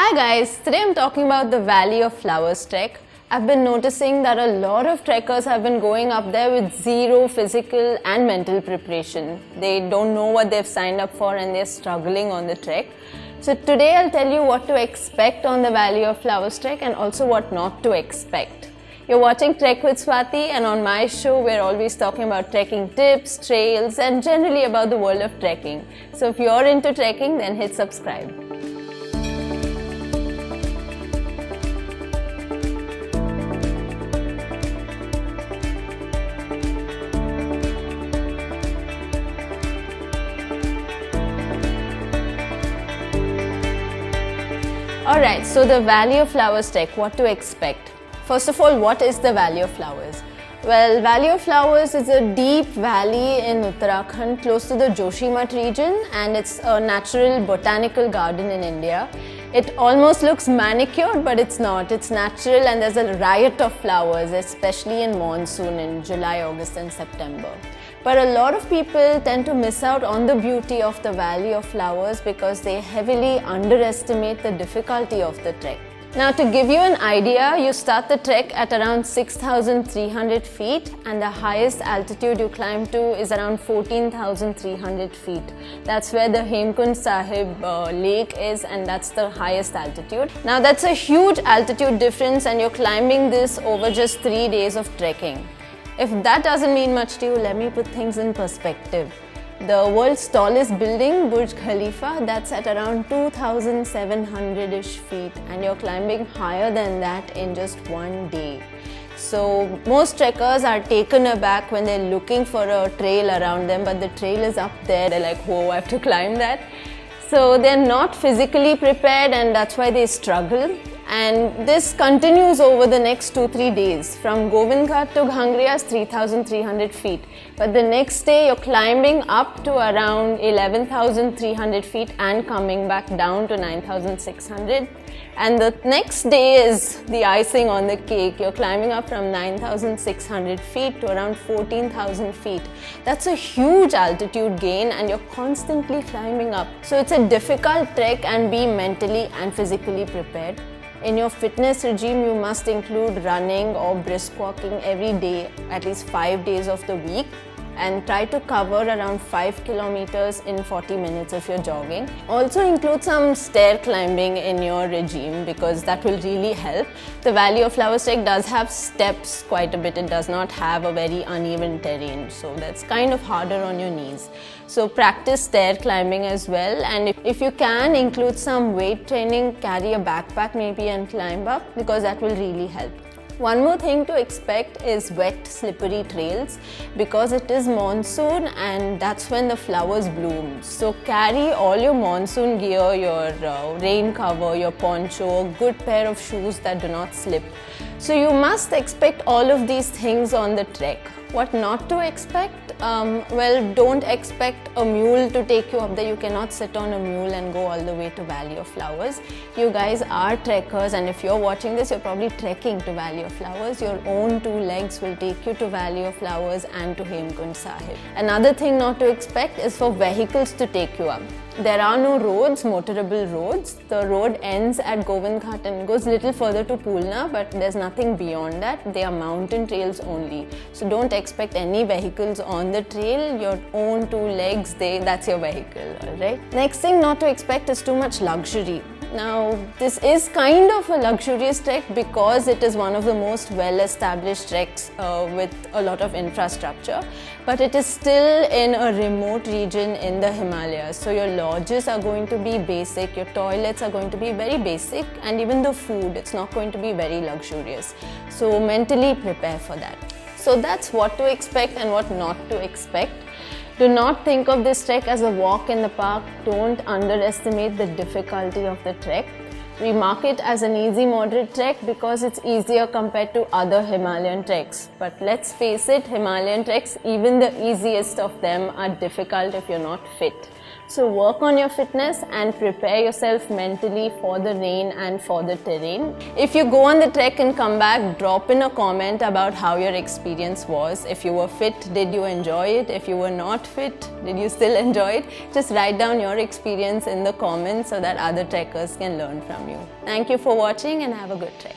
Hi guys, today I'm talking about the Valley of Flowers trek. I've been noticing that a lot of trekkers have been going up there with zero physical and mental preparation. They don't know what they've signed up for and they're struggling on the trek. So today I'll tell you what to expect on the Valley of Flowers trek and also what not to expect. You're watching Trek with Swati, and on my show we're always talking about trekking tips, trails and generally about the world of trekking. So if you're into trekking, then hit subscribe. Alright, so the Valley of Flowers trek, what to expect? First of all, what is the Valley of Flowers? Well, Valley of Flowers is a deep valley in Uttarakhand close to the Joshimath region, and it's a natural botanical garden in India. It almost looks manicured, but it's not. It's natural and there's a riot of flowers, especially in monsoon in July, August and September. But a lot of people tend to miss out on the beauty of the Valley of Flowers because they heavily underestimate the difficulty of the trek. Now, to give you an idea, you start the trek at around 6,300 feet and the highest altitude you climb to is around 14,300 feet. That's where the Hemkund Sahib lake is, and that's the highest altitude. Now, that's a huge altitude difference and you're climbing this over just 3 days of trekking. If that doesn't mean much to you, let me put things in perspective. The world's tallest building, Burj Khalifa, that's at around 2,700-ish feet, and you're climbing higher than that in just 1 day. So most trekkers are taken aback when they're looking for a trail around them, but the trail is up there. They're like, whoa, I have to climb that. So they're not physically prepared, and that's why they struggle. And this continues over the next 2-3 days. From Govind Ghat to Ghangriya is 3,300 feet. But the next day you're climbing up to around 11,300 feet and coming back down to 9,600. And the next day is the icing on the cake. You're climbing up from 9,600 feet to around 14,000 feet. That's a huge altitude gain and you're constantly climbing up. So it's a difficult trek, and be mentally and physically prepared. In your fitness regime, you must include running or brisk walking every day, at least 5 days of the week, and try to cover around 5 kilometers in 40 minutes if you're jogging. Also include some stair climbing in your regime because that will really help. The Valley of Flowers trek does have steps quite a bit. It does not have a very uneven terrain, so that's kind of harder on your knees. So practice stair climbing as well, and if you can, include some weight training, carry a backpack maybe and climb up because that will really help. One more thing to expect is wet, slippery trails because it is monsoon and that's when the flowers bloom. So carry all your monsoon gear, your rain cover, your poncho, a good pair of shoes that do not slip. So you must expect all of these things on the trek. What not to expect? Well, don't expect a mule to take you up there. You cannot sit on a mule and go all the way to Valley of Flowers. You guys are trekkers, and if you're watching this, you're probably trekking to Valley of Flowers. Your own 2 legs will take you to Valley of Flowers and to Hemkund Sahib. Another thing not to expect is for vehicles to take you up. There are no roads, motorable roads. The road ends at Govind Ghat and goes a little further to Poolna, but there's nothing beyond that. They are mountain trails only. So don't expect any vehicles on the trail. Your own 2 legs, that's your vehicle, alright? Next thing not to expect is too much luxury. Now, this is kind of a luxurious trek because it is one of the most well-established treks with a lot of infrastructure, but it is still in a remote region in the Himalayas. So your lodges are going to be basic, your toilets are going to be very basic, and even the food, it's not going to be very luxurious. So mentally prepare for that. So that's what to expect and what not to expect. Do not think of this trek as a walk in the park. Don't underestimate the difficulty of the trek. We mark it as an easy moderate trek because it's easier compared to other Himalayan treks. But let's face it, Himalayan treks, even the easiest of them, are difficult if you're not fit. So work on your fitness and prepare yourself mentally for the rain and for the terrain. If you go on the trek and come back, drop in a comment about how your experience was. If you were fit, did you enjoy it? If you were not fit, did you still enjoy it? Just write down your experience in the comments so that other trekkers can learn from you. Thank you for watching and have a good trek.